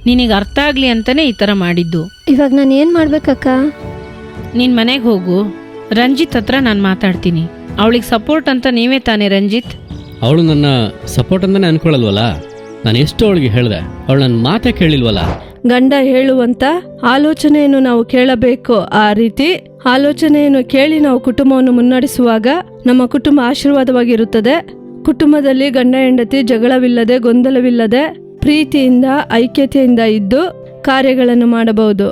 ನಿನಗೆ ಅರ್ಥ ಆಗಲಿ ಅಂತಲೇ ಈ ಥರ ಮಾಡಿದ್ದು. ಇವಾಗ ನಾನು ಏನು ಮಾಡ್ಬೇಕಕ್ಕ? ನೀನು ಮನೆಗೆ ಹೋಗು, ರಂಜಿತ್ ಹತ್ರ ನಾನು ಮಾತಾಡ್ತೀನಿ. ಅವಳಿಗೆ ಸಪೋರ್ಟ್ ಅಂತ ನೀವೇ ತಾನೇ ರಂಜಿತ್? ಅವಳು ನನ್ನ ಸಪೋರ್ಟ್ ಅಂತಲೇ ಅನ್ಕೊಳ್ಳಲ್ವಲ್ಲ. ನಾನು ಎಷ್ಟು ಅವಳಿಗೆ ಹೇಳಿದೆ, ಅವಳು ನನ್ನ ಮಾತೇ ಕೇಳಿಲ್ವಲ್ಲ. ಗಂಡ ಹೇಳುವಂತ ಆಲೋಚನೆಯನ್ನು ನಾವು ಕೇಳಬೇಕು. ಆ ರೀತಿ ಆಲೋಚನೆಯನ್ನು ಕೇಳಿ ನಾವು ಕುಟುಂಬವನ್ನು ಮುನ್ನಡೆಸುವಾಗ ನಮ್ಮ ಕುಟುಂಬ ಆಶೀರ್ವಾದವಾಗಿರುತ್ತದೆ. ಕುಟುಂಬದಲ್ಲಿ ಗಂಡ ಹೆಂಡತಿ ಜಗಳವಿಲ್ಲದೆ, ಗೊಂದಲವಿಲ್ಲದೆ, ಪ್ರೀತಿಯಿಂದ, ಐಕ್ಯತೆಯಿಂದ ಇದ್ದು ಕಾರ್ಯಗಳನ್ನು ಮಾಡಬಹುದು.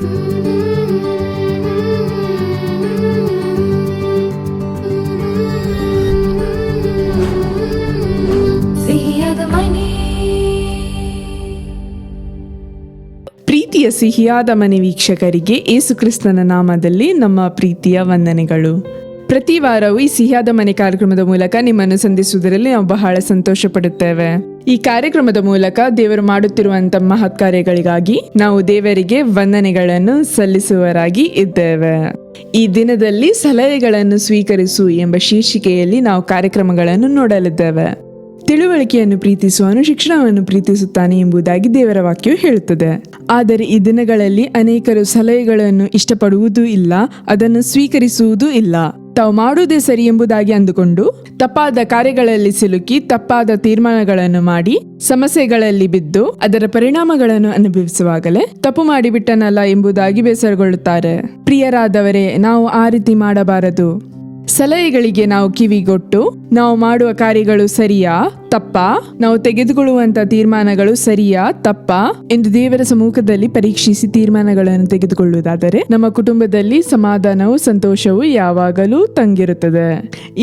ಪ್ರೀತಿಯ ಸಿಹಿಯಾದ ಮನೆ ವೀಕ್ಷಕರಿಗೆ ಯೇಸುಕ್ರಿಸ್ತನ ನಾಮದಲ್ಲಿ ನಮ್ಮ ಪ್ರೀತಿಯ ವಂದನೆಗಳು. ಪ್ರತಿ ವಾರವೂ ಈ ಸಿಹಿಯಾದ ಮನೆ ಕಾರ್ಯಕ್ರಮದ ಮೂಲಕ ನಿಮ್ಮನ್ನು ಸಂಧಿಸುವುದರಲ್ಲಿ ನಾವು ಬಹಳ ಸಂತೋಷ ಪಡುತ್ತೇವೆ. ಈ ಕಾರ್ಯಕ್ರಮದ ಮೂಲಕ ದೇವರು ಮಾಡುತ್ತಿರುವಂತಹ ಮಹತ್ ಕಾರ್ಯಗಳಿಗಾಗಿ ನಾವು ದೇವರಿಗೆ ವಂದನೆಗಳನ್ನು ಸಲ್ಲಿಸುವರಾಗಿ ಇದ್ದೇವೆ. ಈ ದಿನದಲ್ಲಿ ಸಲಹೆಗಳನ್ನು ಸ್ವೀಕರಿಸು ಎಂಬ ಶೀರ್ಷಿಕೆಯಲ್ಲಿ ನಾವು ಕಾರ್ಯಕ್ರಮಗಳನ್ನು ನೋಡಲಿದ್ದೇವೆ. ತಿಳುವಳಿಕೆಯನ್ನು ಪ್ರೀತಿಸುವನು ಶಿಕ್ಷಣವನ್ನು ಪ್ರೀತಿಸುತ್ತಾನೆ ಎಂಬುದಾಗಿ ದೇವರ ವಾಕ್ಯವು ಹೇಳುತ್ತದೆ. ಆದರೆ ಈ ದಿನಗಳಲ್ಲಿ ಅನೇಕರು ಸಲಹೆಗಳನ್ನು ಇಷ್ಟಪಡುವುದೂ ಇಲ್ಲ, ಅದನ್ನು ಸ್ವೀಕರಿಸುವುದೂ ಇಲ್ಲ. ತಾವು ಮಾಡುವುದೇ ಸರಿ ಎಂಬುದಾಗಿ ಅಂದುಕೊಂಡು ತಪ್ಪಾದ ಕಾರ್ಯಗಳಲ್ಲಿ ಸಿಲುಕಿ ತಪ್ಪಾದ ತೀರ್ಮಾನಗಳನ್ನು ಮಾಡಿ ಸಮಸ್ಯೆಗಳಲ್ಲಿ ಬಿದ್ದು ಅದರ ಪರಿಣಾಮಗಳನ್ನು ಅನುಭವಿಸುವಾಗಲೇ ತಪ್ಪು ಮಾಡಿಬಿಟ್ಟನಲ್ಲ ಎಂಬುದಾಗಿ ಬೇಸರಗೊಳ್ಳುತ್ತಾರೆ. ಪ್ರಿಯರಾದವರೇ, ನಾವು ಆ ರೀತಿ ಮಾಡಬಾರದು. ಸಲಹೆಗಳಿಗೆ ನಾವು ಕಿವಿಗೊಟ್ಟು ನಾವು ಮಾಡುವ ಕಾರ್ಯಗಳು ಸರಿಯಾ ತಪ್ಪಾ, ನಾವು ತೆಗೆದುಕೊಳ್ಳುವಂತ ತೀರ್ಮಾನಗಳು ಸರಿಯಾ ತಪ್ಪಾ ಎಂದು ದೇವರ ಸಮ್ಮುಖದಲ್ಲಿ ಪರೀಕ್ಷಿಸಿ ತೀರ್ಮಾನಗಳನ್ನು ತೆಗೆದುಕೊಳ್ಳುವುದಾದರೆ ನಮ್ಮ ಕುಟುಂಬದಲ್ಲಿ ಸಮಾಧಾನವು ಸಂತೋಷವು ಯಾವಾಗಲೂ ತಂಗಿರುತ್ತದೆ.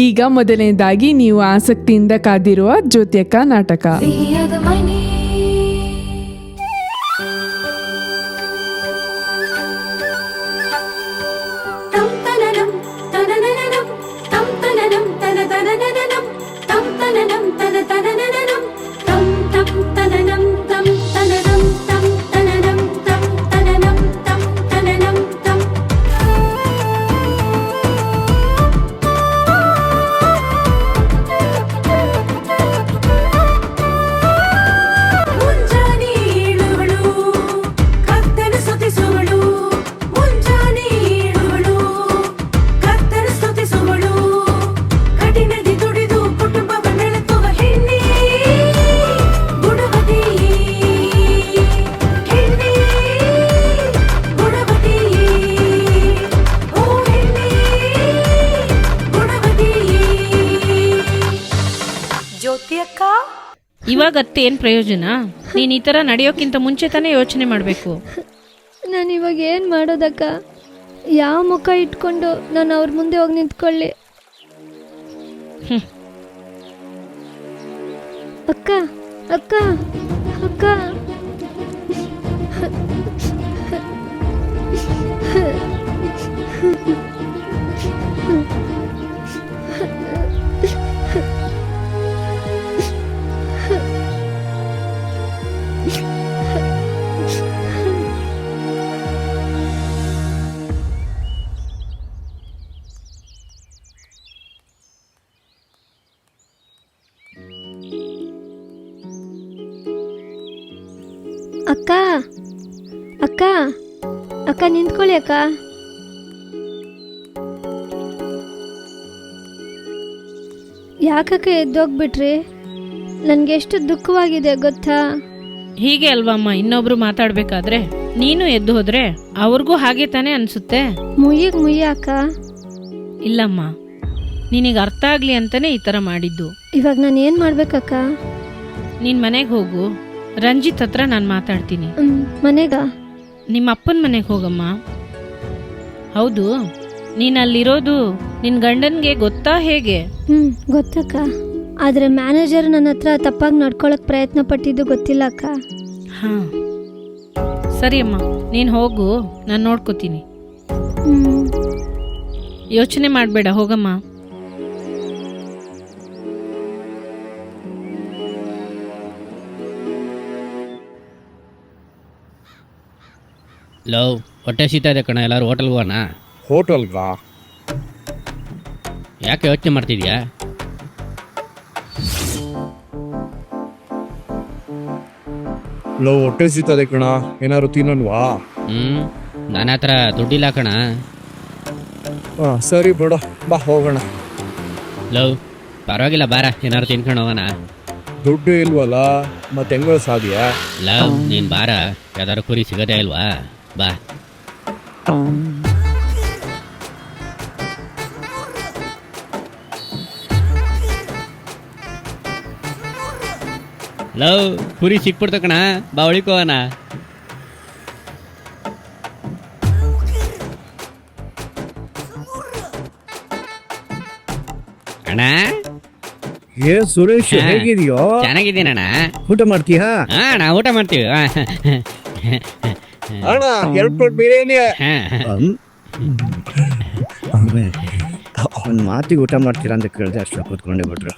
ಈಗ ಮೊದಲನೇದಾಗಿ ನೀವು ಆಸಕ್ತಿಯಿಂದ ಕಾದಿರುವ ಜ್ಯೋತ್ಯಕ್ಕ ನಾಟಕ. ಇವಾಗ ಅತ್ತೆ ಏನು ಪ್ರಯೋಜನ? ನೀನು ಈ ಥರ ನಡೆಯೋಕ್ಕಿಂತ ಮುಂಚೆ ತಾನೇ ಯೋಚನೆ ಮಾಡಬೇಕು. ನಾನು ಇವಾಗ ಏನು ಮಾಡೋದಕ್ಕ? ಯಾವ ಮುಖ ಇಟ್ಕೊಂಡು ನಾನು ಅವ್ರ ಮುಂದೆ ಹೋಗಿ ನಿಂತ್ಕೊಳ್ಳಿ? ಅಕ್ಕ ಅಕ್ಕ ಅಕ್ಕ ಅಕ್ಕ ಅಕ್ಕ ಅಕ್ಕ ನಿಂತ್ಕೊಳ್ಳಿ ಅಕ್ಕ. ಯಾಕಕ್ಕ ಎದ್ದೋಗ್ಬಿಟ್ರಿ? ನನಗೆ ಎಷ್ಟು ದುಃಖವಾಗಿದೆ ಗೊತ್ತಾ? ಹೀಗೆ ಅಲ್ವಮ್ಮ, ಇನ್ನೊಬ್ರು ಮಾತಾಡ್ಬೇಕಾದ್ರೆ ನೀನು ಎದ್ದು ಹೋದ್ರೆ ಅವ್ರಿಗೂ ಹಾಗೆ ತಾನೇ ಅನ್ಸುತ್ತೆ. ಮುಯ್ಯ ಅಕ್ಕ. ಇಲ್ಲಮ್ಮ, ನಿನಗೆ ಅರ್ಥ ಆಗ್ಲಿ ಅಂತಾನೆ ಈ ಥರ ಮಾಡಿದ್ದು. ಇವಾಗ ನಾನು ಏನು ಮಾಡ್ಬೇಕಕ್ಕ? ನೀನು ಮನೆಗೆ ಹೋಗು, ರಂಜಿತ್ ಹತ್ರ ನಾನು ಮಾತಾಡ್ತೀನಿ. ಮನೆಗ? ನಿಮ್ಮ ಅಪ್ಪನ ಮನೆಗೆ ಹೋಗಮ್ಮ. ಹೌದು, ನೀನು ಅಲ್ಲಿರೋದು ನಿನ್ನ ಗಂಡನಿಗೆ ಗೊತ್ತಾ ಹೇಗೆ? ಗೊತ್ತಕ್ಕ. ಆದರೆ ಮ್ಯಾನೇಜರ್ ನನ್ನ ಹತ್ರ ತಪ್ಪಾಗಿ ನಡ್ಕೊಳಕ್ ಪ್ರಯತ್ನ ಪಟ್ಟಿದ್ದು ಗೊತ್ತಿಲ್ಲ ಅಕ್ಕ. ಹಾಂ ಸರಿ ಅಮ್ಮ, ನೀನು ಹೋಗು, ನಾನು ನೋಡ್ಕೋತೀನಿ. ಯೋಚನೆ ಮಾಡಬೇಡ, ಹೋಗಮ್ಮ. ಲವ್, ಹೊಟ್ಟೆ ಸೀತಾ ಇದೆ ಕಣ, ಎಲ್ಲರೂ ಹೋಟೆಲ್ಗೆ ಹೋಗೋಣ. ಹೋಟೆಲ್ಗಾ? ಯಾಕೆ ಯೋಚನೆ ಮಾಡ್ತಿದ್ಯಾ? ಲೋ ಹೊಟ್ಟೆ ಸಿಗ್ತದೆ ಕಣ, ಏನಾದ್ರು ತಿನ್ನೋನ್ವಾ? ನನ್ನ ಹತ್ರ ದುಡ್ಡಿಲ್ಲ ಕಣ. ಹಾಂ ಸರಿ ಬಿಡು, ಬಾ ಹೋಗೋಣ. ಲವ್ ಪರವಾಗಿಲ್ಲ ಬಾರ, ಏನಾದ್ರು ತಿನ್ಕೊಂಡು ಹೋಗೋಣ. ದುಡ್ಡು ಇಲ್ವಲ್ಲ, ಮತ್ತೆ ಹೆಂಗೋ ಸಾಧ್ಯ? ಲವ್ ನೀನು ಬಾರ, ಯಾವ್ದಾದ್ರು ಕುರಿ ಸಿಗೋದೇ ಇಲ್ವಾ? ಬಾ. ಲವ್ ಕುರಿ ಸಿಕ್ಬಿಡ್ತ ಕಣ, ಬಾ ಒಳಿಕೋವನ. ಅಣ್ಣ ಸುರೇಶ್ ಹೇಗಿದೆಯೋ? ಚೆನ್ನಾಗಿದ್ದೀನಣ್ಣ. ಊಟ ಮಾಡ್ತೀಯಾ? ಹಾ ಅಣ್ಣ ಊಟ ಮಾಡ್ತೀವಿ. ಅಣ್ಣ 2 ಪ್ಲೇಟ್ ಬಿರಿಯಾನಿ. ಒಂದು ಮಾತಿಗೆ ಊಟ ಮಾಡ್ತೀರಾ ಅಂತ ಕೇಳಿದೆ, ಅಷ್ಟು ಕೂತ್ಕೊಂಡೇ ಬಿಟ್ರು.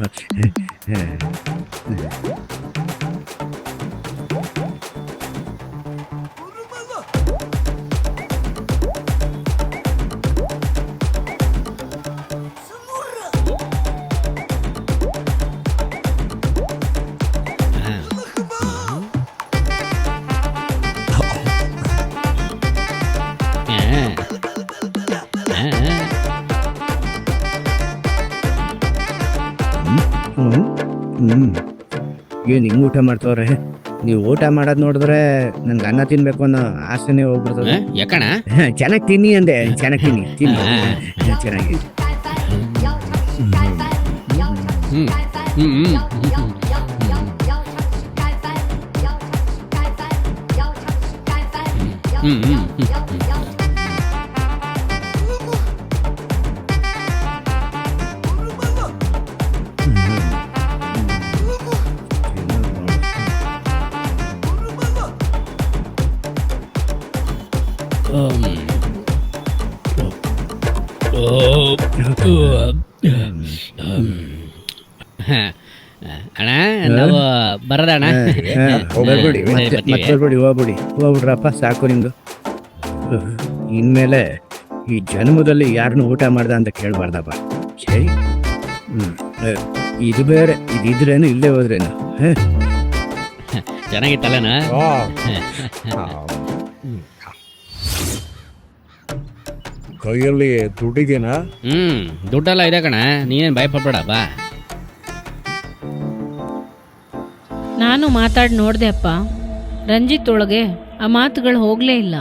ಏನು ಹಿಂಗೆ ಊಟ ಮಾಡ್ತವ್ರೆ? ನೀವು ಊಟ ಮಾಡೋದು ನೋಡಿದ್ರೆ ನನ್ಗೆ ಅನ್ನ ತಿನ್ಬೇಕು ಅನ್ನೋ ಆಸೆನೇ ಹೋಗ್ಬಿಡ್ತದೆ. ಯಾಕಣ? ಚೆನ್ನಾಗಿ ತಿನ್ನಿ ಅಂದೆ, ಚೆನ್ನಾಗಿ ತಿನ್ನಿ ಚೆನ್ನಾಗಿ. ಅಣ್ಣ ನಾವು ಬರೋದಣ್ಣ. ಬರ್ಬೇಡಿ, ಮತ್ತೆ ಬರ್ಬೇಡಿ, ಹೋಗ್ಬಿಡ್ರಪ್ಪ, ಸಾಕು ನಿಮ್ದು. ಇನ್ಮೇಲೆ ಈ ಜನ್ಮದಲ್ಲಿ ಯಾರನ್ನು ಊಟ ಮಾಡ್ದ ಅಂತ ಕೇಳಬಾರ್ದಪ್ಪ. ಸರಿ, ಇದು ಬೇರೆ, ಇದಿದ್ರೇನು ಇಲ್ಲೇ ಹೋದ್ರೇನು. ಚೆನ್ನಾಗಿತ್ತಲ್ಲಣ್ಣ? ಕೈಯಲ್ಲಿ ದುಡ್ಡಿಗೆನಾ? ದುಡ್ಡೆಲ್ಲ ಇದೆ ಕಣ, ನೀನೇನು ಭಯಪಡ್ಬೇಡ ಬಾ. ನಾನು ಮಾತಾಡಿ ನೋಡ್ದೆ ಅಪ್ಪ. ರಂಜಿತ್ ಒಳಗೆ ಆ ಮಾತುಗಳು ಹೋಗಲೇ ಇಲ್ಲ.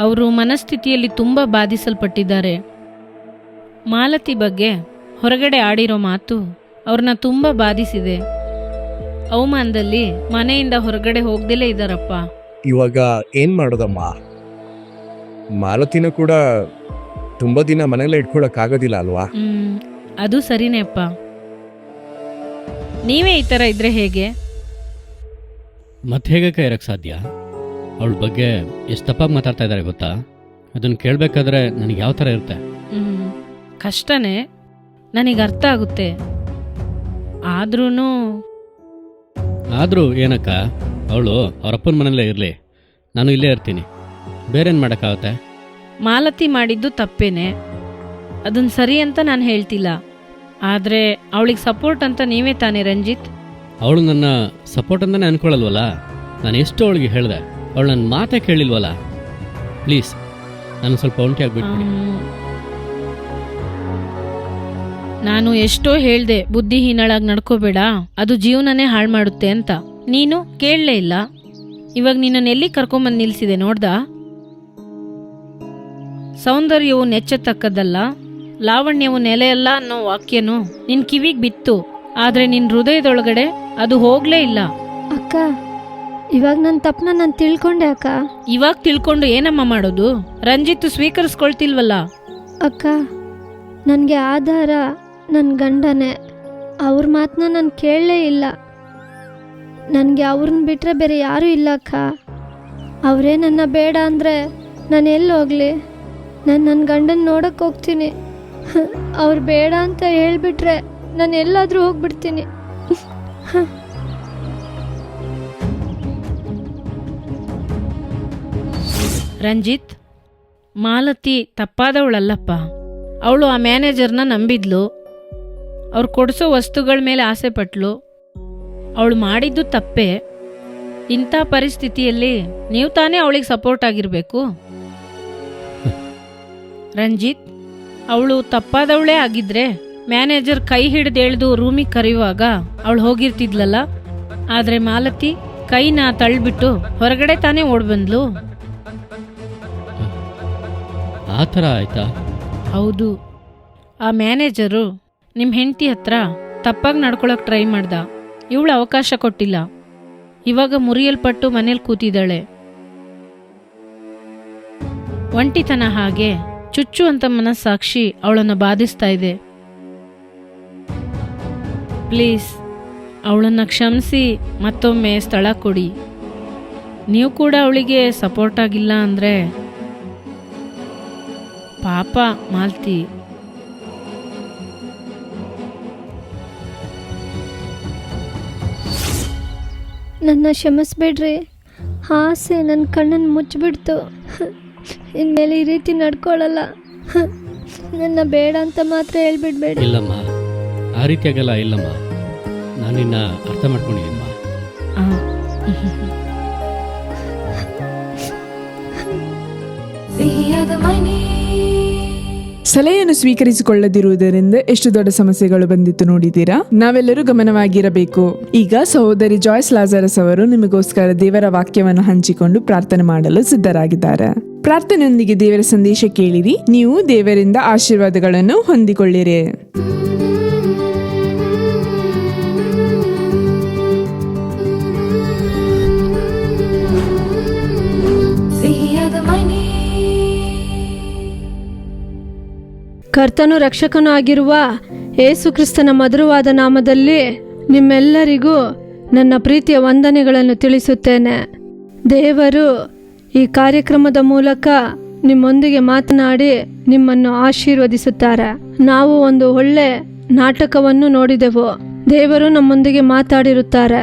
ಅವರು ಮನಸ್ಥಿತಿಯಲ್ಲಿ ತುಂಬ ಬಾಧಿಸಲ್ಪಟ್ಟಿದ್ದಾರೆ. ಮಾಲತಿ ಬಗ್ಗೆ ಹೊರಗಡೆ ಆಡಿರೋ ಮಾತು ಅವ್ರನ್ನ ತುಂಬ ಬಾಧಿಸಿದೆ. ಅವಮಾನದಲ್ಲಿ ಮನೆಯಿಂದ ಹೊರಗಡೆ ಹೋಗ್ದಲೇ ಇದ್ದಾರಪ್ಪ. ಇವಾಗ ಏನ್ ಮಾಡೋದಮ್ಮ? ಮಾಲತಿನ ಕೂಡ ತುಂಬಾ ದಿನ ಮನೆಯಲ್ಲೇ ಇಟ್ಕೊಳಕ್ಕಾಗೋದಿಲ್ಲ ಅಲ್ವಾ? ಅದು ಸರಿನೇ ಅಪ್ಪ. ನೀವೇ ಈ ಥರ ಇದ್ರೆ ಹೇಗೆ? ಮತ್ತೆ ಹೇಗೆ ಇರಕ್ಕೆ ಸಾಧ್ಯ? ಅವಳ ಬಗ್ಗೆ ಎಷ್ಟು ತಪ್ಪಾಗಿ ಮಾತಾಡ್ತಾ ಇದ್ದಾರೆ ಗೊತ್ತಾ? ಅದನ್ನು ಕೇಳಬೇಕಾದ್ರೆ ನನಗೆ ಯಾವ ಥರ ಇರುತ್ತೆ? ಕಷ್ಟನೇ, ನನಗೆ ಅರ್ಥ ಆಗುತ್ತೆ. ಆದ್ರೂ ಏನಕ್ಕ, ಅವಳು ಅವರಪ್ಪನ ಮನೆಯಲ್ಲೇ ಇರಲಿ, ನಾನು ಇಲ್ಲೇ ಇರ್ತೀನಿ, ಬೇರೇನು ಮಾಡೋಕ್ಕಾಗುತ್ತೆ? ಮಾಲತಿ ಮಾಡಿದ್ದು ತಪ್ಪೇನೆ, ಅದನ್ನು ಸರಿ ಅಂತ ನಾನು ಹೇಳ್ತಿಲ್ಲ. ಆದರೆ ಅವಳಿಗೆ ಸಪೋರ್ಟ್ ಅಂತ ನೀವೇ ತಾನೇ ರಂಜಿತ್? ಅವಳು ನನ್ನ ಸಪೋರ್ಟ್ ಅಂತಾನೆ ಅನ್ಕೊಳ್ಳಲ್ವಲ್ಲ. ನಾನು ಎಷ್ಟು ಅವಳಿಗೆ ಹೇಳಿದೆ, ಅವಳು ನನ್ನ ಮಾತೇ ಕೇಳಿಲ್ವಲ್ಲ. ಪ್ಲೀಸ್ ನಾನು ಸ್ವಲ್ಪ ಒಂಟಿ ಆಗ್ಬಿಟ್ಬಿಡಿ. ನಾನು ಎಷ್ಟೋ ಹೇಳ್ದೆ, ಬುದ್ಧಿಹೀನಳಾಗಿ ನಡ್ಕೋಬೇಡ, ಅದು ಜೀವನನೇ ಹಾಳು ಮಾಡುತ್ತೆ ಅಂತ. ನೀನು ಕೇಳಲೇ ಇಲ್ಲ. ಇವಾಗ ನಿನ್ನನ್ನು ಎಲ್ಲಿ ಕರ್ಕೊಂಬಂದು ನಿಲ್ಸಿದೆ ನೋಡ್ದಾ? ಸೌಂದರ್ಯವು ನೆಚ್ಚತಕ್ಕದ್ದಲ್ಲ, ಲಾವಣ್ಯವು ನೆಲೆಯಲ್ಲ ಅನ್ನೋ ವಾಕ್ಯನು ನಿನ್ ಕಿವಿಗೆ ಬಿತ್ತು. ಆದ್ರೆ ನಿನ್ ಹೃದಯದೊಳಗಡೆ ಅದು ಹೋಗ್ಲೇ ಇಲ್ಲ. ಅಕ್ಕ, ಇವಾಗ ನನ್ನ ತಪ್ಪನ್ನ ನಾನು ತಿಳ್ಕೊಂಡೆ ಅಕ್ಕ. ಇವಾಗ ತಿಳ್ಕೊಂಡು ಏನಮ್ಮ ಮಾಡೋದು? ರಂಜಿತ್ ಸ್ವೀಕರಿಸ್ಕೊಳ್ತಿಲ್ವಲ್ಲ. ಅಕ್ಕ, ನನಗೆ ಆಧಾರ ನನ್ನ ಗಂಡನೇ. ಅವ್ರ ಮಾತನ್ನ ನಾನು ಕೇಳಲೇ ಇಲ್ಲ. ನನಗೆ ಅವ್ರನ್ನ ಬಿಟ್ಟರೆ ಬೇರೆ ಯಾರೂ ಇಲ್ಲ ಅಕ್ಕ. ಅವರೇ ನನ್ನ ಬೇಡ ಅಂದರೆ ನಾನು ಎಲ್ಲಿ ಹೋಗಲಿ? ನಾನು ನನ್ನ ಗಂಡನ ನೋಡಕ್ಕೆ ಹೋಗ್ತೀನಿ. ಅವ್ರು ಬೇಡ ಅಂತ ಹೇಳಿಬಿಟ್ರೆ ನಾನು ಎಲ್ಲಾದರೂ ಹೋಗ್ಬಿಡ್ತೀನಿ. ರಂಜಿತ್, ಮಾಲತಿ ತಪ್ಪಾದವಳಲ್ಲಪ್ಪ. ಅವಳು ಆ ಮ್ಯಾನೇಜರ್ನ ನಂಬಿದ್ಲು, ಅವ್ರು ಕೊಡಿಸೋ ವಸ್ತುಗಳ ಮೇಲೆ ಆಸೆ ಪಟ್ಲು. ಅವಳು ಮಾಡಿದ್ದು ತಪ್ಪೇ. ಇಂಥ ಪರಿಸ್ಥಿತಿಯಲ್ಲಿ ನೀವು ತಾನೇ ಅವಳಿಗೆ ಸಪೋರ್ಟ್ ಆಗಿರಬೇಕು. ರಂಜಿತ್, ಅವಳು ತಪ್ಪಾದವಳೇ ಆಗಿದ್ರೆ ಮ್ಯಾನೇಜರ್ ಕೈ ಹಿಡಿದು ಎಳೆದು ರೂಮಿಗೆ ಕರೆಯುವಾಗ ಅವಳು ಹೋಗಿರ್ತಿದ್ಲಲ್ಲ. ಆದರೆ ಮಾಲತಿ ಕೈನ ತಳ್ಳಿಬಿಟ್ಟು ಹೊರಗಡೆ ತಾನೇ ಓಡ್ಬಂದ್ಲು. ಆ ಥರ ಆಯ್ತಾ? ಹೌದು, ಆ ಮ್ಯಾನೇಜರು ನಿಮ್ಮ ಹೆಂಡತಿ ಹತ್ರ ತಪ್ಪಾಗಿ ನಡ್ಕೊಳಕ್ ಟ್ರೈ ಮಾಡ್ದ. ಇವಳು ಅವಕಾಶ ಕೊಟ್ಟಿಲ್ಲ. ಇವಾಗ ಮುರಿಯಲ್ಪಟ್ಟು ಮನೇಲಿ ಕೂತಿದ್ದಾಳೆ. ಒಂಟಿತನ ಹಾಗೆ ಚುಚ್ಚು ಅಂತ ಮನಸ್ಸಾಕ್ಷಿ ಅವಳನ್ನು ಬಾಧಿಸ್ತಾ ಇದೆ. ಪ್ಲೀಸ್ ಅವಳನ್ನು ಕ್ಷಮಿಸಿ ಮತ್ತೊಮ್ಮೆ ಸ್ಥಳ ಕೊಡಿ. ನೀವು ಕೂಡ ಅವಳಿಗೆ ಸಪೋರ್ಟ್ ಆಗಿಲ್ಲ ಅಂದರೆ ಪಾಪ ಮಾಲ್ತಿ. ನನ್ನ ಕ್ಷಮಿಸ್ಬೇಡ್ರಿ. ಆಸೆ ನನ್ನ ಕಣ್ಣನ್ನು ಮುಚ್ಚಿಬಿಡ್ತು. ಇನ್ಮೇಲೆ ಈ ರೀತಿ ನಡ್ಕೊಳ್ಳಲ್ಲ. ನನ್ನ ಬೇಡ ಅಂತ ಮಾತ್ರ ಹೇಳ್ಬಿಡ್ಬೇಡಿ. ಇಲ್ಲಮ್ಮ, ಆ ರೀತಿಯಾಗಲ್ಲ. ಇಲ್ಲಮ್ಮ, ನಾನು ನಿನ್ನ ಅರ್ಥ ಮಾಡ್ಕೊಂಡಿದ್ದೀನಮ್ಮ. ಸಲಹೆಯನ್ನು ಸ್ವೀಕರಿಸಿಕೊಳ್ಳದಿರುವುದರಿಂದ ಎಷ್ಟು ದೊಡ್ಡ ಸಮಸ್ಯೆಗಳು ಬಂದಿತ್ತು ನೋಡಿದ್ದೀರಾ? ನಾವೆಲ್ಲರೂ ಗಮನವಾಗಿರಬೇಕು. ಈಗ ಸಹೋದರಿ ಜಾಯ್ಸ್ ಲಾಜರಸ್ ಅವರು ನಿಮಗೋಸ್ಕರ ದೇವರ ವಾಕ್ಯವನ್ನು ಹಂಚಿಕೊಂಡು ಪ್ರಾರ್ಥನೆ ಮಾಡಲು ಸಿದ್ಧರಾಗಿದ್ದಾರೆ. ಪ್ರಾರ್ಥನೆಯೊಂದಿಗೆ ದೇವರ ಸಂದೇಶ ಕೇಳಿರಿ, ನೀವು ದೇವರಿಂದ ಆಶೀರ್ವಾದಗಳನ್ನು ಹೊಂದಿಕೊಳ್ಳಿರಿ. ಕರ್ತನು ರಕ್ಷಕನೂ ಆಗಿರುವ ಯೇಸು ಕ್ರಿಸ್ತನ ಮಧುರವಾದ ನಾಮದಲ್ಲಿ ನಿಮ್ಮೆಲ್ಲರಿಗೂ ನನ್ನ ಪ್ರೀತಿಯ ವಂದನೆಗಳನ್ನು ತಿಳಿಸುತ್ತೇನೆ. ದೇವರು ಈ ಕಾರ್ಯಕ್ರಮದ ಮೂಲಕ ನಿಮ್ಮೊಂದಿಗೆ ಮಾತನಾಡಿ ನಿಮ್ಮನ್ನು ಆಶೀರ್ವದಿಸುತ್ತಾರೆ. ನಾವು ಒಂದು ಒಳ್ಳೆ ನಾಟಕವನ್ನು ನೋಡಿದೆವು. ದೇವರು ನಮ್ಮೊಂದಿಗೆ ಮಾತಾಡಿರುತ್ತಾರೆ.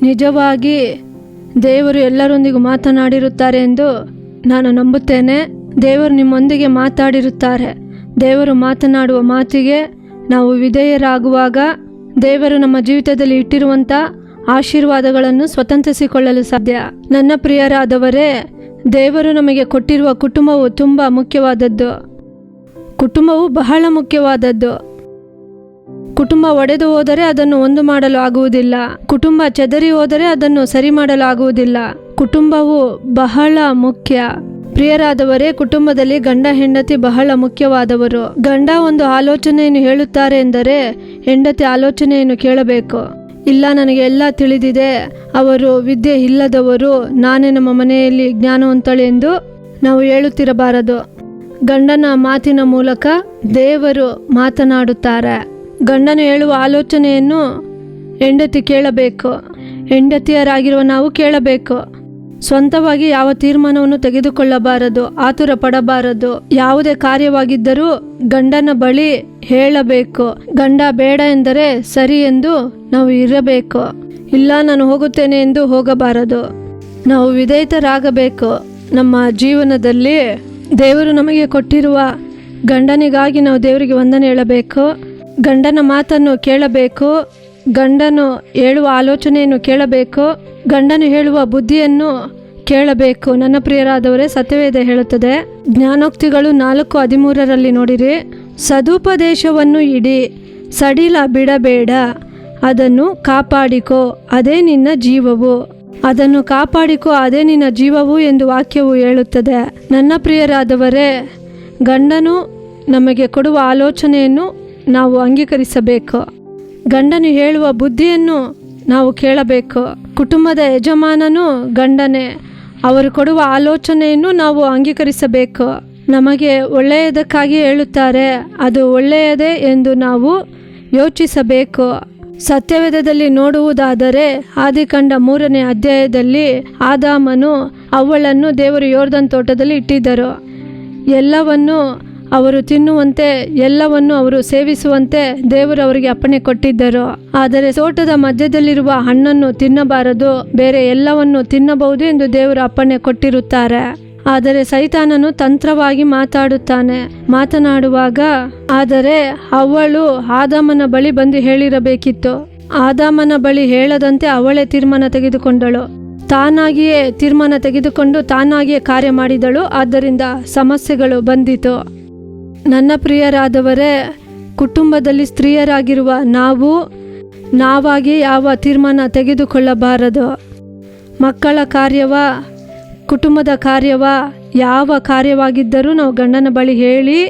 ನಿಜವಾಗಿ ದೇವರು ಎಲ್ಲರೊಂದಿಗೂ ಮಾತನಾಡಿರುತ್ತಾರೆ ಎಂದು ನಾನು ನಂಬುತ್ತೇನೆ. ದೇವರು ನಿಮ್ಮೊಂದಿಗೆ ಮಾತಾಡಿರುತ್ತಾರೆ. ದೇವರು ಮಾತನಾಡುವ ಮಾತಿಗೆ ನಾವು ವಿಧೇಯರಾಗುವಾಗ ದೇವರು ನಮ್ಮ ಜೀವಿತದಲ್ಲಿ ಇಟ್ಟಿರುವಂಥ ಆಶೀರ್ವಾದಗಳನ್ನು ಸ್ವತಂತ್ರಿಸಿಕೊಳ್ಳಲು ಸಾಧ್ಯ. ನನ್ನ ಪ್ರಿಯರಾದವರೇ, ದೇವರು ನಮಗೆ ಕೊಟ್ಟಿರುವ ಕುಟುಂಬವು ತುಂಬ ಮುಖ್ಯವಾದದ್ದು. ಕುಟುಂಬವು ಬಹಳ ಮುಖ್ಯವಾದದ್ದು. ಕುಟುಂಬ ಒಡೆದು ಹೋದರೆ ಅದನ್ನು ಒಂದು ಮಾಡಲು ಆಗುವುದಿಲ್ಲ. ಕುಟುಂಬ ಚೆದರಿ ಹೋದರೆ ಅದನ್ನು ಸರಿ ಮಾಡಲು ಆಗುವುದಿಲ್ಲ. ಕುಟುಂಬವು ಬಹಳ ಮುಖ್ಯ. ಪ್ರಿಯರಾದವರೇ, ಕುಟುಂಬದಲ್ಲಿ ಗಂಡ ಹೆಂಡತಿ ಬಹಳ ಮುಖ್ಯವಾದವರು. ಗಂಡ ಒಂದು ಆಲೋಚನೆಯನ್ನು ಹೇಳುತ್ತಾರೆ ಎಂದರೆ ಹೆಂಡತಿ ಆಲೋಚನೆಯನ್ನು ಕೇಳಬೇಕು. ಇಲ್ಲ, ನನಗೆ ಎಲ್ಲ ತಿಳಿದಿದೆ, ಅವರು ವಿದ್ಯೆ ಇಲ್ಲದವರು, ನಾನೇ ನಮ್ಮ ಮನೆಯಲ್ಲಿ ಜ್ಞಾನವಂತಳು ಎಂದು ನಾವು ಹೇಳುತ್ತಿರಬಾರದು. ಗಂಡನ ಮಾತಿನ ಮೂಲಕ ದೇವರು ಮಾತನಾಡುತ್ತಾರೆ. ಗಂಡನು ಹೇಳುವ ಆಲೋಚನೆಯನ್ನು ಹೆಂಡತಿ ಕೇಳಬೇಕು. ಹೆಂಡತಿಯರಾಗಿರುವ ನಾವು ಕೇಳಬೇಕು. ಸ್ವಂತವಾಗಿ ಯಾವ ತೀರ್ಮಾನವನ್ನು ತೆಗೆದುಕೊಳ್ಳಬಾರದು, ಆತುರ ಪಡಬಾರದು. ಯಾವುದೇ ಕಾರ್ಯವಾಗಿದ್ದರೂ ಗಂಡನ ಬಳಿ ಹೇಳಬೇಕು. ಗಂಡ ಬೇಡ ಎಂದರೆ ಸರಿ ಎಂದು ನಾವು ಇರಬೇಕು. ಇಲ್ಲ, ನಾನು ಹೋಗುತ್ತೇನೆ ಎಂದು ಹೋಗಬಾರದು. ನಾವು ವಿಧೇಯರಾಗಬೇಕು. ನಮ್ಮ ಜೀವನದಲ್ಲಿ ದೇವರು ನಮಗೆ ಕೊಟ್ಟಿರುವ ಗಂಡನಿಗಾಗಿ ನಾವು ದೇವರಿಗೆ ವಂದನೆ ಹೇಳಬೇಕು. ಗಂಡನ ಮಾತನ್ನು ಕೇಳಬೇಕು. ಗಂಡನು ಹೇಳುವ ಆಲೋಚನೆಯನ್ನು ಕೇಳಬೇಕು. ಗಂಡನು ಹೇಳುವ ಬುದ್ಧಿಯನ್ನು ಕೇಳಬೇಕು. ನನ್ನ ಪ್ರಿಯರಾದವರೇ, ಸತ್ಯವೇದ ಹೇಳುತ್ತದೆ, ಜ್ಞಾನೋಕ್ತಿಗಳು 4:13 ನೋಡಿರಿ. ಸದುಪದೇಶವನ್ನು ಇಡಿ, ಸಡಿಲ ಬಿಡಬೇಡ, ಅದನ್ನು ಕಾಪಾಡಿಕೋ, ಅದೇ ನಿನ್ನ ಜೀವವು. ಅದನ್ನು ಕಾಪಾಡಿಕೋ, ಅದೇ ನಿನ್ನ ಜೀವವು ಎಂದು ವಾಕ್ಯವು ಹೇಳುತ್ತದೆ. ನನ್ನ ಪ್ರಿಯರಾದವರೇ, ಗಂಡನು ನಮಗೆ ಕೊಡುವ ಆಲೋಚನೆಯನ್ನು ನಾವು ಅಂಗೀಕರಿಸಬೇಕು. ಗಂಡನು ಹೇಳುವ ಬುದ್ಧಿಯನ್ನು ನಾವು ಕೇಳಬೇಕು. ಕುಟುಂಬದ ಯಜಮಾನನು ಗಂಡನೇ. ಅವರು ಕೊಡುವ ಆಲೋಚನೆಯನ್ನು ನಾವು ಅಂಗೀಕರಿಸಬೇಕು. ನಮಗೆ ಒಳ್ಳೆಯದಕ್ಕಾಗಿ ಹೇಳುತ್ತಾರೆ, ಅದು ಒಳ್ಳೆಯದೇ ಎಂದು ನಾವು ಯೋಚಿಸಬೇಕು. ಸತ್ಯವೇದದಲ್ಲಿ ನೋಡುವುದಾದರೆ ಆದಿಕಾಂಡ 3ನೇ ಅಧ್ಯಾಯದಲ್ಲಿ ಆದಾಮನು ಅವಳನ್ನು ದೇವರು ಯೋರ್ದನ್ ತೋಟದಲ್ಲಿ ಇಟ್ಟಿದ್ದರು. ಎಲ್ಲವನ್ನು ಅವರು ತಿನ್ನುವಂತೆ, ಎಲ್ಲವನ್ನು ಅವರು ಸೇವಿಸುವಂತೆ ದೇವರು ಅವರಿಗೆ ಅಪ್ಪಣೆ ಕೊಟ್ಟಿದ್ದರು. ಆದರೆ ತೋಟದ ಮಧ್ಯದಲ್ಲಿರುವ ಹಣ್ಣನ್ನು ತಿನ್ನಬಾರದು, ಬೇರೆ ಎಲ್ಲವನ್ನು ತಿನ್ನಬಹುದು ಎಂದು ದೇವರು ಅಪ್ಪಣೆ ಕೊಟ್ಟಿರುತ್ತಾರೆ. ಆದರೆ ಸೈತಾನನು ತಂತ್ರವಾಗಿ ಮಾತನಾಡುವಾಗ, ಆದರೆ ಅವಳು ಆದಾಮನ ಬಳಿ ಬಂದು ಹೇಳಿರಬೇಕಿತ್ತು. ಆದಾಮನ ಬಳಿ ಹೇಳದಂತೆ ಅವಳೇ ತೀರ್ಮಾನ ತೆಗೆದುಕೊಂಡಳು. ತಾನಾಗಿಯೇ ತೀರ್ಮಾನ ತೆಗೆದುಕೊಂಡು ತಾನಾಗಿಯೇ ಕಾರ್ಯ ಮಾಡಿದಳು. ಆದ್ದರಿಂದ ಸಮಸ್ಯೆಗಳು ಬಂದಿತು. ನನ್ನ ಪ್ರಿಯರಾದವರೇ, ಕುಟುಂಬದಲ್ಲಿ ಸ್ತ್ರೀಯರಾಗಿರುವ ನಾವಾಗಿ ಯಾವ ತೀರ್ಮಾನ ತೆಗೆದುಕೊಳ್ಳಬಾರದು. ಮಕ್ಕಳ ಕಾರ್ಯವ, ಕುಟುಂಬದ ಕಾರ್ಯವ, ಯಾವ ಕಾರ್ಯವಾಗಿದ್ದರೂ ನಾವು ಗಂಡನ ಬಳಿ ಹೇಳಿ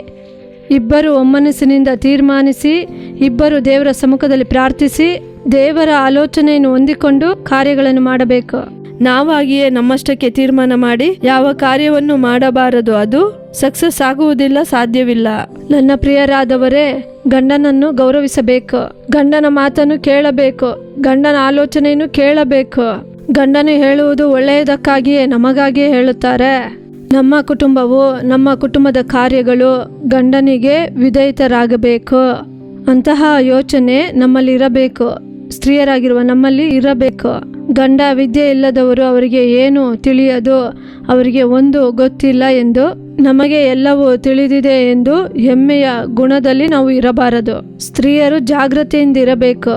ಇಬ್ಬರು ಒಮ್ಮನಸ್ಸಿನಿಂದ ತೀರ್ಮಾನಿಸಿ ಇಬ್ಬರು ದೇವರ ಸಮ್ಮುಖದಲ್ಲಿ ಪ್ರಾರ್ಥಿಸಿ ದೇವರ ಆಲೋಚನೆಯನ್ನು ಹೊಂದಿಕೊಂಡು ಕಾರ್ಯಗಳನ್ನು ಮಾಡಬೇಕು. ನಾವಾಗಿಯೇ ನಮ್ಮಷ್ಟಕ್ಕೆ ತೀರ್ಮಾನ ಮಾಡಿ ಯಾವ ಕಾರ್ಯವನ್ನು ಮಾಡಬಾರದು. ಅದು ಸಕ್ಸಸ್ ಆಗುವುದಿಲ್ಲ, ಸಾಧ್ಯವಿಲ್ಲ. ನನ್ನ ಪ್ರಿಯರಾದವರೇ, ಗಂಡನನ್ನು ಗೌರವಿಸಬೇಕು, ಗಂಡನ ಮಾತನ್ನು ಕೇಳಬೇಕು, ಗಂಡನ ಆಲೋಚನೆಯನ್ನು ಕೇಳಬೇಕು. ಗಂಡನು ಹೇಳುವುದು ಒಳ್ಳೆಯದಕ್ಕಾಗಿಯೇ ನಮಗಾಗಿಯೇ ಹೇಳುತ್ತಾರೆ. ನಮ್ಮ ಕುಟುಂಬವು, ನಮ್ಮ ಕುಟುಂಬದ ಕಾರ್ಯಗಳು ಗಂಡನಿಗೆ ವಿಧೇಯತರಾಗಬೇಕು. ಅಂತಹ ಯೋಚನೆ ನಮ್ಮಲ್ಲಿ ಇರಬೇಕು, ಸ್ತ್ರೀಯರಾಗಿರುವ ನಮ್ಮಲ್ಲಿ ಇರಬೇಕು. ಗಂಡ ವಿದ್ಯೆ ಇಲ್ಲದವರು, ಅವರಿಗೆ ಏನು ತಿಳಿಯದು, ಅವರಿಗೆ ಒಂದು ಗೊತ್ತಿಲ್ಲ ಎಂದು, ನಮಗೆ ಎಲ್ಲವೂ ತಿಳಿದಿದೆ ಎಂದು ಹೆಮ್ಮೆಯ ಗುಣದಲ್ಲಿ ನಾವು ಇರಬಾರದು. ಸ್ತ್ರೀಯರು ಜಾಗ್ರತೆಯಿಂದ ಇರಬೇಕು.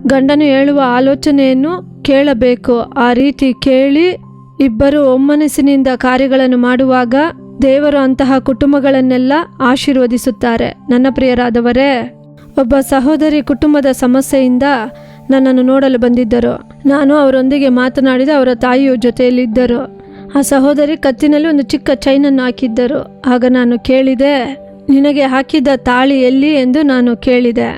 ಗಂಡನು ಹೇಳುವ ಆಲೋಚನೆಯನ್ನು ಕೇಳಬೇಕು. ಆ ರೀತಿ ಕೇಳಿ ಇಬ್ಬರು ಒಮ್ಮನಸ್ಸಿನಿಂದ ಕಾರ್ಯಗಳನ್ನು ಮಾಡುವಾಗ ದೇವರು ಅಂತಹ ಕುಟುಂಬಗಳನ್ನೆಲ್ಲ ಆಶೀರ್ವದಿಸುತ್ತಾರೆ. ನನ್ನ ಪ್ರಿಯರಾದವರೇ, ಒಬ್ಬ ಸಹೋದರಿ ಕುಟುಂಬದ ಸಮಸ್ಯೆಯಿಂದ ನನ್ನನ್ನು ನೋಡಲು ಬಂದಿದ್ದರು. ನಾನು ಅವರೊಂದಿಗೆ ಮಾತನಾಡಿದ ಅವರ ತಾಯಿಯು ಜೊತೆಯಲ್ಲಿದ್ದರು. ಆ ಸಹೋದರಿ ಕತ್ತಿನಲ್ಲಿ ಒಂದು ಚಿಕ್ಕ ಚೈನನ್ನು ಹಾಕಿದ್ದರು. ಆಗ ನಾನು ಕೇಳಿದೆ, ನಿನಗೆ ಹಾಕಿದ್ದ ತಾಳಿ ಎಲ್ಲಿ ಎಂದು ನಾನು ಕೇಳಿದೆ.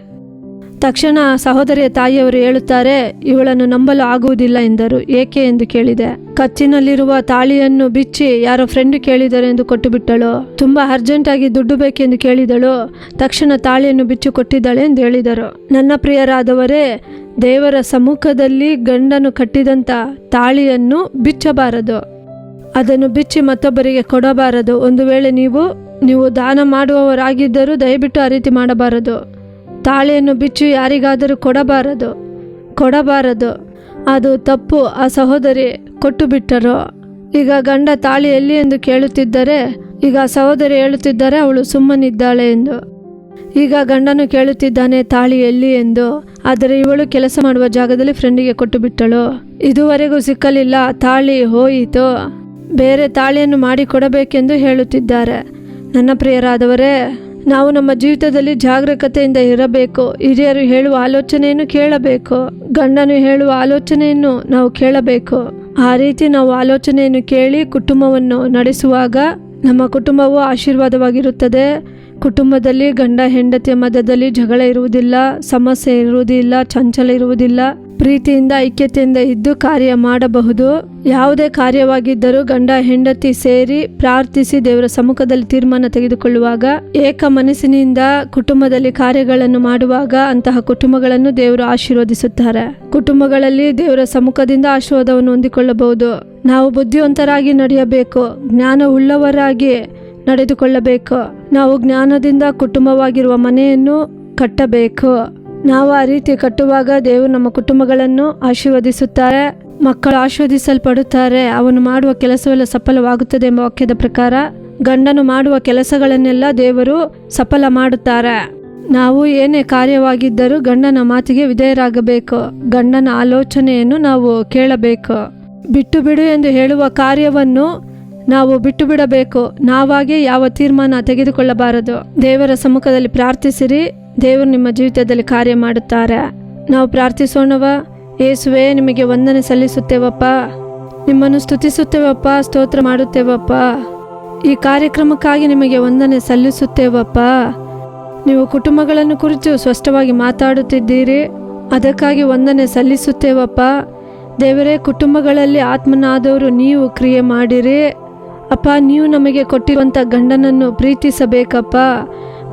ತಕ್ಷಣ ಸಹೋದರಿಯ ತಾಯಿಯವರು ಹೇಳುತ್ತಾರೆ, ಇವಳನ್ನು ನಂಬಲು ಆಗುವುದಿಲ್ಲ ಎಂದರು. ಏಕೆ ಎಂದು ಕೇಳಿದೆ. ಕತ್ತಿನಲ್ಲಿರುವ ತಾಳಿಯನ್ನು ಬಿಚ್ಚಿ ಯಾರೋ ಫ್ರೆಂಡ್ ಕೇಳಿದರು ಎಂದು ಕೊಟ್ಟು ಬಿಟ್ಟಳು. ತುಂಬಾ ಅರ್ಜೆಂಟಾಗಿ ದುಡ್ಡು ಬೇಕೆಂದು ಕೇಳಿದಳು. ತಕ್ಷಣ ತಾಳಿಯನ್ನು ಬಿಚ್ಚಿ ಕೊಟ್ಟಿದ್ದಾಳೆ ಎಂದು ಹೇಳಿದರು. ನನ್ನ ಪ್ರಿಯರಾದವರೇ, ದೇವರ ಸಮ್ಮುಖದಲ್ಲಿ ಗಂಡನು ಕಟ್ಟಿದಂಥ ತಾಳಿಯನ್ನು ಬಿಚ್ಚಬಾರದು. ಅದನ್ನು ಬಿಚ್ಚಿ ಮತ್ತೊಬ್ಬರಿಗೆ ಕೊಡಬಾರದು. ಒಂದು ವೇಳೆ ನೀವು ದಾನ ಮಾಡುವವರಾಗಿದ್ದರೂ ದಯವಿಟ್ಟು ಆ ರೀತಿ ಮಾಡಬಾರದು. ತಾಳಿಯನ್ನು ಬಿಚ್ಚಿ ಯಾರಿಗಾದರೂ ಕೊಡಬಾರದು. ಅದು ತಪ್ಪು. ಆ ಸಹೋದರಿ ಕೊಟ್ಟು ಬಿಟ್ಟರು. ಈಗ ಗಂಡ ತಾಳಿ ಎಲ್ಲಿ ಎಂದು ಕೇಳುತ್ತಿದ್ದರೆ, ಈಗ ಆ ಸಹೋದರಿ ಹೇಳುತ್ತಿದ್ದಾರೆ ಅವಳು ಸುಮ್ಮನಿದ್ದಾಳೆ ಎಂದು. ಈಗ ಗಂಡನು ಕೇಳುತ್ತಿದ್ದಾನೆ ತಾಳಿ ಎಲ್ಲಿ ಎಂದು. ಆದರೆ ಇವಳು ಕೆಲಸ ಮಾಡುವ ಜಾಗದಲ್ಲಿ ಫ್ರೆಂಡಿಗೆ ಕೊಟ್ಟು ಬಿಟ್ಟಳು. ಇದುವರೆಗೂ ಸಿಕ್ಕಲಿಲ್ಲ, ತಾಳಿ ಹೋಯಿತು, ಬೇರೆ ತಾಳಿಯನ್ನು ಮಾಡಿಕೊಡಬೇಕೆಂದು ಹೇಳುತ್ತಿದ್ದಾರೆ. ನನ್ನ ಪ್ರಿಯರಾದವರೇ, ನಾವು ನಮ್ಮ ಜೀವಿತದಲ್ಲಿ ಜಾಗರೂಕತೆಯಿಂದ ಇರಬೇಕು. ಹಿರಿಯರು ಹೇಳುವ ಆಲೋಚನೆಯನ್ನು ಕೇಳಬೇಕು, ಗಂಡನು ಹೇಳುವ ಆಲೋಚನೆಯನ್ನು ನಾವು ಕೇಳಬೇಕು. ಆ ರೀತಿ ನಾವು ಆಲೋಚನೆಯನ್ನು ಕೇಳಿ ಕುಟುಂಬವನ್ನು ನಡೆಸುವಾಗ ನಮ್ಮ ಕುಟುಂಬವು ಆಶೀರ್ವಾದವಾಗಿರುತ್ತದೆ. ಕುಟುಂಬದಲ್ಲಿ ಗಂಡ ಹೆಂಡತಿಯ ಮಧ್ಯದಲ್ಲಿ ಜಗಳ ಇರುವುದಿಲ್ಲ, ಸಮಸ್ಯೆ ಇರುವುದಿಲ್ಲ, ಚಂಚಲ ಇರುವುದಿಲ್ಲ. ಪ್ರೀತಿಯಿಂದ ಐಕ್ಯತೆಯಿಂದ ಇದ್ದು ಕಾರ್ಯ ಮಾಡಬಹುದು. ಯಾವುದೇ ಕಾರ್ಯವಾಗಿದ್ದರೂ ಗಂಡ ಹೆಂಡತಿ ಸೇರಿ ಪ್ರಾರ್ಥಿಸಿ ದೇವರ ಸಮ್ಮುಖದಲ್ಲಿ ತೀರ್ಮಾನ ತೆಗೆದುಕೊಳ್ಳುವಾಗ, ಏಕ ಮನಸ್ಸಿನಿಂದ ಕುಟುಂಬದಲ್ಲಿ ಕಾರ್ಯಗಳನ್ನು ಮಾಡುವಾಗ ಅಂತಹ ಕುಟುಂಬಗಳನ್ನು ದೇವರು ಆಶೀರ್ವದಿಸುತ್ತಾರೆ. ಕುಟುಂಬಗಳಲ್ಲಿ ದೇವರ ಸಮ್ಮುಖದಿಂದ ಆಶೀರ್ವಾದವನ್ನು ಹೊಂದಿಕೊಳ್ಳಬಹುದು. ನಾವು ಬುದ್ಧಿವಂತರಾಗಿ ನಡೆಯಬೇಕು, ಜ್ಞಾನವುಳ್ಳವರಾಗಿ ನಡೆದುಕೊಳ್ಳಬೇಕು. ನಾವು ಜ್ಞಾನದಿಂದ ಕುಟುಂಬವಾಗಿರುವ ಮನೆಯನ್ನು ಕಟ್ಟಬೇಕು. ನಾವು ಆ ರೀತಿ ಕಟ್ಟುವಾಗ ದೇವರು ನಮ್ಮ ಕುಟುಂಬಗಳನ್ನು ಆಶೀರ್ವದಿಸುತ್ತಾರೆ. ಮಕ್ಕಳು ಆಶೀರ್ವದಿಸಲ್ಪಡುತ್ತಾರೆ. ಅವನು ಮಾಡುವ ಕೆಲಸವೆಲ್ಲ ಸಫಲವಾಗುತ್ತದೆ ಎಂಬ ವಾಕ್ಯದ ಪ್ರಕಾರ ಗಂಡನು ಮಾಡುವ ಕೆಲಸಗಳನ್ನೆಲ್ಲ ದೇವರು ಸಫಲ ಮಾಡುತ್ತಾರೆ. ನಾವು ಏನೇ ಕಾರ್ಯವಾಗಿದ್ದರೂ ಗಂಡನ ಮಾತಿಗೆ ವಿಧೇಯರಾಗಬೇಕು. ಗಂಡನ ಆಲೋಚನೆಯನ್ನು ನಾವು ಕೇಳಬೇಕು. ಬಿಟ್ಟು ಬಿಡು ಎಂದು ಹೇಳುವ ಕಾರ್ಯವನ್ನು ನಾವು ಬಿಟ್ಟು ಬಿಡಬೇಕು. ನಾವಾಗೆ ಯಾವ ತೀರ್ಮಾನ ತೆಗೆದುಕೊಳ್ಳಬಾರದು. ದೇವರ ಸಮ್ಮುಖದಲ್ಲಿ ಪ್ರಾರ್ಥಿಸಿರಿ, ದೇವರು ನಿಮ್ಮ ಜೀವಿತದಲ್ಲಿ ಕಾರ್ಯ ಮಾಡುತ್ತಾರೆ. ನಾವು ಪ್ರಾರ್ಥಿಸೋಣವ. ಯೇಸುವೇ, ನಿಮಗೆ ವಂದನೆ ಸಲ್ಲಿಸುತ್ತೇವಪ್ಪ, ನಿಮ್ಮನ್ನು ಸ್ತುತಿಸುತ್ತೇವಪ್ಪ, ಸ್ತೋತ್ರ ಮಾಡುತ್ತೇವಪ್ಪ. ಈ ಕಾರ್ಯಕ್ರಮಕ್ಕಾಗಿ ನಿಮಗೆ ವಂದನೆ ಸಲ್ಲಿಸುತ್ತೇವಪ್ಪ. ನೀವು ಕುಟುಂಬಗಳನ್ನು ಕುರಿತು ಸ್ಪಷ್ಟವಾಗಿ ಮಾತಾಡುತ್ತಿದ್ದೀರಿ, ಅದಕ್ಕಾಗಿ ವಂದನೆ ಸಲ್ಲಿಸುತ್ತೇವಪ್ಪ. ದೇವರೇ, ಕುಟುಂಬಗಳಲ್ಲಿ ಆತ್ಮನಾದವರು ನೀವು ಕ್ರಿಯೆ ಮಾಡಿರಿ ಅಪ್ಪ. ನೀವು ನಮಗೆ ಕೊಟ್ಟಿರುವಂಥ ಗಂಡನನ್ನು ಪ್ರೀತಿಸಬೇಕಪ್ಪ.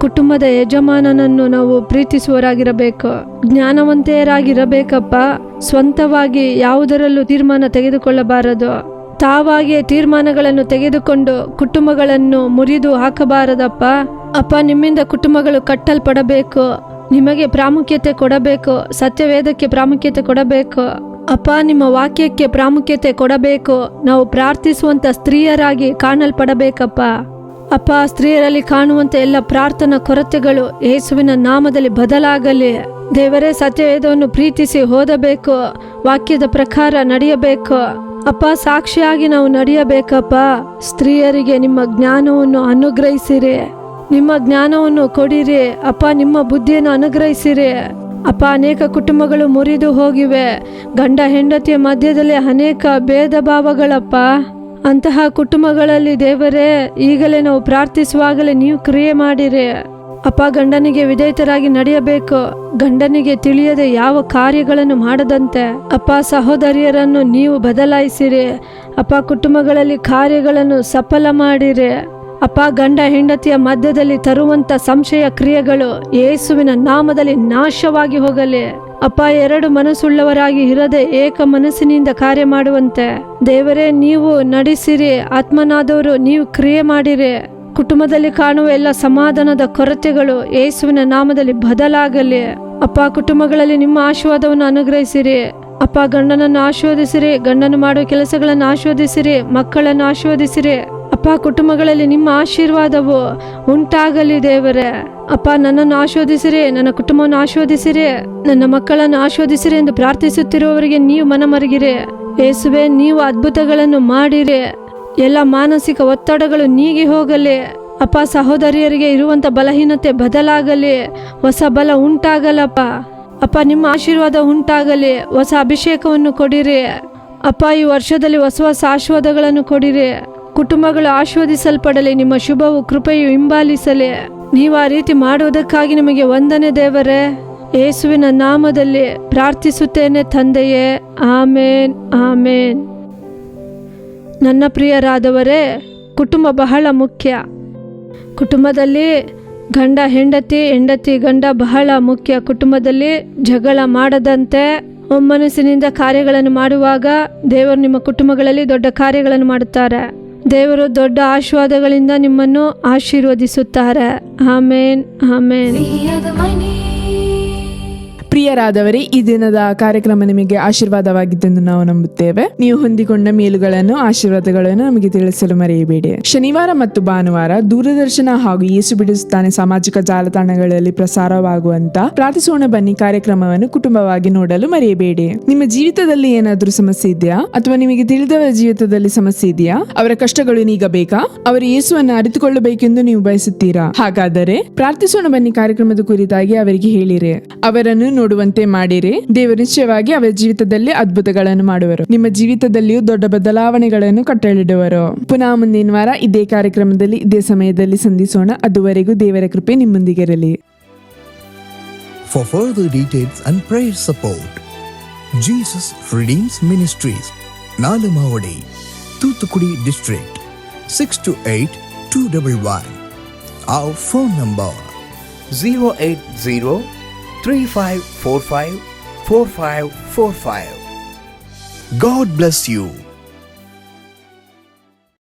ಕುಟುಂಬದ ಯಜಮಾನನನ್ನು ನಾವು ಪ್ರೀತಿಸುವವರಾಗಿರಬೇಕು, ಜ್ಞಾನವಂತೆಯರಾಗಿರಬೇಕಪ್ಪ. ಸ್ವಂತವಾಗಿ ಯಾವುದರಲ್ಲೂ ತೀರ್ಮಾನ ತೆಗೆದುಕೊಳ್ಳಬಾರದು. ತಾವಾಗಿಯೇ ತೀರ್ಮಾನಗಳನ್ನು ತೆಗೆದುಕೊಂಡು ಕುಟುಂಬಗಳನ್ನು ಮುರಿದು ಹಾಕಬಾರದಪ್ಪ. ಅಪ್ಪ, ನಿಮ್ಮಿಂದ ಕುಟುಂಬಗಳು ಕಟ್ಟಲ್ಪಡಬೇಕು. ನಿಮಗೆ ಪ್ರಾಮುಖ್ಯತೆ ಕೊಡಬೇಕು, ಸತ್ಯವೇದಕ್ಕೆ ಪ್ರಾಮುಖ್ಯತೆ ಕೊಡಬೇಕು ಅಪ್ಪ. ನಿಮ್ಮ ವಾಕ್ಯಕ್ಕೆ ಪ್ರಾಮುಖ್ಯತೆ ಕೊಡಬೇಕು. ನಾವು ಪ್ರಾರ್ಥಿಸುವಂಥ ಸ್ತ್ರೀಯರಾಗಿ ಕಾಣಲ್ಪಡಬೇಕಪ್ಪ. ಅಪ್ಪ, ಸ್ತ್ರೀಯರಲ್ಲಿ ಕಾಣುವಂತೆ ಎಲ್ಲ ಪ್ರಾರ್ಥನಾ ಕೊರತೆಗಳು ಯೇಸುವಿನ ನಾಮದಲ್ಲಿ ಬದಲಾಗಲಿ. ದೇವರೇ, ಸತ್ಯವೇದವನ್ನು ಪ್ರೀತಿಸಿ ಓದಬೇಕು, ವಾಕ್ಯದ ಪ್ರಕಾರ ನಡೆಯಬೇಕು. ಅಪ್ಪ, ಸಾಕ್ಷಿಯಾಗಿ ನಾವು ನಡೆಯಬೇಕಪ್ಪ. ಸ್ತ್ರೀಯರಿಗೆ ನಿಮ್ಮ ಜ್ಞಾನವನ್ನು ಅನುಗ್ರಹಿಸಿರಿ, ನಿಮ್ಮ ಜ್ಞಾನವನ್ನು ಕೊಡಿರಿ ಅಪ್ಪ, ನಿಮ್ಮ ಬುದ್ಧಿಯನ್ನು ಅನುಗ್ರಹಿಸಿರಿ ಅಪ್ಪ. ಅನೇಕ ಕುಟುಂಬಗಳು ಮುರಿದು ಹೋಗಿವೆ, ಗಂಡ ಹೆಂಡತಿಯ ಮಧ್ಯದಲ್ಲಿ ಅನೇಕ ಭೇದ ಭಾವಗಳಪ್ಪ. ಅಂತಹ ಕುಟುಂಬಗಳಲ್ಲಿ ದೇವರೇ, ಈಗಲೇ ನಾವು ಪ್ರಾರ್ಥಿಸುವಾಗಲೇ ನೀವು ಕ್ರಿಯೆ ಮಾಡಿರಿ ಅಪ್ಪ. ಗಂಡನಿಗೆ ವಿಧೇಯತರಾಗಿ ನಡೆಯಬೇಕು, ಗಂಡನಿಗೆ ತಿಳಿಯದೆ ಯಾವ ಕಾರ್ಯಗಳನ್ನು ಮಾಡದಂತೆ ಅಪ್ಪ. ಸಹೋದರಿಯರನ್ನು ನೀವು ಬದಲಾಯಿಸಿರಿ ಅಪ್ಪ. ಕುಟುಂಬಗಳಲ್ಲಿ ಕಾರ್ಯಗಳನ್ನು ಸಫಲ ಮಾಡಿರಿ ಅಪ್ಪ. ಗಂಡ ಹೆಂಡತಿಯ ಮಧ್ಯದಲ್ಲಿ ತರುವಂತ ಸಂಶಯ ಕ್ರಿಯೆಗಳು ಯೇಸುವಿನ ನಾಮದಲ್ಲಿ ನಾಶವಾಗಿ ಹೋಗಲಿ ಅಪ್ಪ. ಎರಡು ಮನಸ್ಸುಳ್ಳವರಾಗಿ ಇರದೆ ಏಕ ಮನಸ್ಸಿನಿಂದ ಕಾರ್ಯ ಮಾಡುವಂತೆ ದೇವರೇ ನೀವು ನಡೆಸಿರಿ. ಆತ್ಮನಾದವರು ನೀವು ಕ್ರಿಯೆ ಮಾಡಿರಿ. ಕುಟುಂಬದಲ್ಲಿ ಕಾಣುವ ಎಲ್ಲ ಸಮಾಧಾನದ ಕೊರತೆಗಳು ಯೇಸುವಿನ ನಾಮದಲ್ಲಿ ಬದಲಾಗಲಿ ಅಪ್ಪ. ಕುಟುಂಬಗಳಲ್ಲಿ ನಿಮ್ಮ ಆಶೀರ್ವಾದವನ್ನು ಅನುಗ್ರಹಿಸಿರಿ ಅಪ್ಪ. ಗಂಡನನ್ನು ಆಶೀರ್ವದಿಸಿರಿ, ಗಂಡನು ಮಾಡುವ ಕೆಲಸಗಳನ್ನು ಆಶೀರ್ವದಿಸಿರಿ, ಮಕ್ಕಳನ್ನು ಆಶೀರ್ವದಿಸಿರಿ ಅಪ್ಪ. ಕುಟುಂಬಗಳಲ್ಲಿ ನಿಮ್ಮ ಆಶೀರ್ವಾದವು ಉಂಟಾಗಲಿ ದೇವರೇ ಅಪ್ಪ. ನನ್ನನ್ನು ಆಶೀರ್ವದಿಸಿರಿ, ನನ್ನ ಕುಟುಂಬವನ್ನು ಆಶೀರ್ವದಿಸಿರಿ, ನನ್ನ ಮಕ್ಕಳನ್ನು ಆಶೀರ್ವದಿಸಿರಿ ಎಂದು ಪ್ರಾರ್ಥಿಸುತ್ತಿರುವವರಿಗೆ ನೀವು ಮನಮರುಗಿರಿ ಯೇಸುವೆ. ನೀವು ಅದ್ಭುತಗಳನ್ನು ಮಾಡಿರಿ, ಎಲ್ಲ ಮಾನಸಿಕ ಒತ್ತಡಗಳು ನೀಗಿ ಹೋಗಲಿ ಅಪ್ಪ. ಸಹೋದರಿಯರಿಗೆ ಇರುವಂತ ಬಲಹೀನತೆ ಬದಲಾಗಲಿ, ಹೊಸ ಬಲ ಉಂಟಾಗಲಪ್ಪ ಅಪ್ಪ. ನಿಮ್ಮ ಆಶೀರ್ವಾದ ಉಂಟಾಗಲಿ, ಹೊಸ ಅಭಿಷೇಕವನ್ನು ಕೊಡಿರಿ ಅಪ್ಪ. ಈ ವರ್ಷದಲ್ಲಿ ಹೊಸ ಹೊಸ ಆಶೀರ್ವಾದಗಳನ್ನು ಕೊಡಿರಿ. ಕುಟುಂಬಗಳು ಆಶೀರ್ವದಿಸಲ್ಪಡಲಿ, ನಿಮ್ಮ ಶುಭವು ಕೃಪೆಯು ಹಿಂಬಾಲಿಸಲಿ. ನೀವು ಆ ರೀತಿ ಮಾಡುವುದಕ್ಕಾಗಿ ನಿಮಗೆ ವಂದನೆ ದೇವರೇ. ಯೇಸುವಿನ ನಾಮದಲ್ಲಿ ಪ್ರಾರ್ಥಿಸುತ್ತೇನೆ ತಂದೆಯೇ, ಆಮೇನ್ ಆಮೇನ್. ನನ್ನ ಪ್ರಿಯರಾದವರೇ, ಕುಟುಂಬ ಬಹಳ ಮುಖ್ಯ. ಕುಟುಂಬದಲ್ಲಿ ಗಂಡ ಹೆಂಡತಿ, ಹೆಂಡತಿ ಗಂಡ ಬಹಳ ಮುಖ್ಯ. ಕುಟುಂಬದಲ್ಲಿ ಜಗಳ ಮಾಡದಂತೆ ಒಮ್ಮನಸ್ಸಿನಿಂದ ಕಾರ್ಯಗಳನ್ನು ಮಾಡುವಾಗ ದೇವರು ನಿಮ್ಮ ಕುಟುಂಬಗಳಲ್ಲಿ ದೊಡ್ಡ ಕಾರ್ಯಗಳನ್ನು ಮಾಡುತ್ತಾರೆ. ದೇವರು ದೊಡ್ಡ ಆಶೀರ್ವಾದಗಳಿಂದ ನಿಮ್ಮನ್ನು ಆಶೀರ್ವದಿಸುತ್ತಾರೆ. ಆಮೇನ್ ಆಮೇನ್. ಪ್ರಿಯರಾದವರೇ, ಈ ದಿನದ ಕಾರ್ಯಕ್ರಮ ನಿಮಗೆ ಆಶೀರ್ವಾದವಾಗಿದ್ದೆಂದು ನಾವು ನಂಬುತ್ತೇವೆ. ನೀವು ಹೊಂದಿಕೊಂಡ ಮೇಲುಗಳನ್ನು, ಆಶೀರ್ವಾದಗಳನ್ನು ನಮಗೆ ತಿಳಿಸಲು ಮರೆಯಬೇಡಿ. ಶನಿವಾರ ಮತ್ತು ಭಾನುವಾರ ದೂರದರ್ಶನ ಹಾಗೂ ಯೇಸು ಬಿಡಿಸುತ್ತಾನೆ ಸಾಮಾಜಿಕ ಜಾಲತಾಣಗಳಲ್ಲಿ ಪ್ರಸಾರವಾಗುವಂತ ಪ್ರಾರ್ಥಿಸೋಣ ಬನ್ನಿ ಕಾರ್ಯಕ್ರಮವನ್ನು ಕುಟುಂಬವಾಗಿ ನೋಡಲು ಮರೆಯಬೇಡಿ. ನಿಮ್ಮ ಜೀವಿತದಲ್ಲಿ ಏನಾದರೂ ಸಮಸ್ಯೆ ಇದೆಯಾ, ಅಥವಾ ನಿಮಗೆ ತಿಳಿದವರ ಜೀವಿತದಲ್ಲಿ ಸಮಸ್ಯೆ ಇದೆಯಾ? ಅವರ ಕಷ್ಟಗಳು ನೀಗಬೇಕಾ? ಅವರು ಯೇಸುವನ್ನು ಅರಿತುಕೊಳ್ಳಬೇಕೆಂದು ನೀವು ಬಯಸುತ್ತೀರಾ? ಹಾಗಾದರೆ ಪ್ರಾರ್ಥಿಸೋಣ ಬನ್ನಿ ಕಾರ್ಯಕ್ರಮದ ಕುರಿತಾಗಿ ಅವರಿಗೆ ಹೇಳಿರಿ, ಅವರನ್ನು ನೋಡುವಂತೆ ಮಾಡಿರಿ. ದೇವರು ನಿಶ್ಚಯವಾಗಿ ಅವರ ಜೀವಿತದಲ್ಲಿ ಅದ್ಭುತಗಳನ್ನು ಮಾಡುವರು. ನಿಮ್ಮ ಜೀವಿತದಲ್ಲಿಯೂ ದೊಡ್ಡ ಬದಲಾವಣೆಗಳನ್ನು ಕಟ್ಟಲಿಡುವರು. ಪುನಃ ಮುಂದಿನ ವಾರ ಇದೇ ಕಾರ್ಯಕ್ರಮದಲ್ಲಿ ಇದೇ ಸಮಯದಲ್ಲಿ ಸಂಧಿಸೋಣ. ಅದುವರೆಗೂ ದೇವರ ಕೃಪೆ ನಿಮ್ಮೊಂದಿಗಿರಲಿ. For further details and prayer support, Jesus Redeems Ministries, Nalamavadi, Thoothukudi District, 628211. Our phone number 08035454545. God bless you.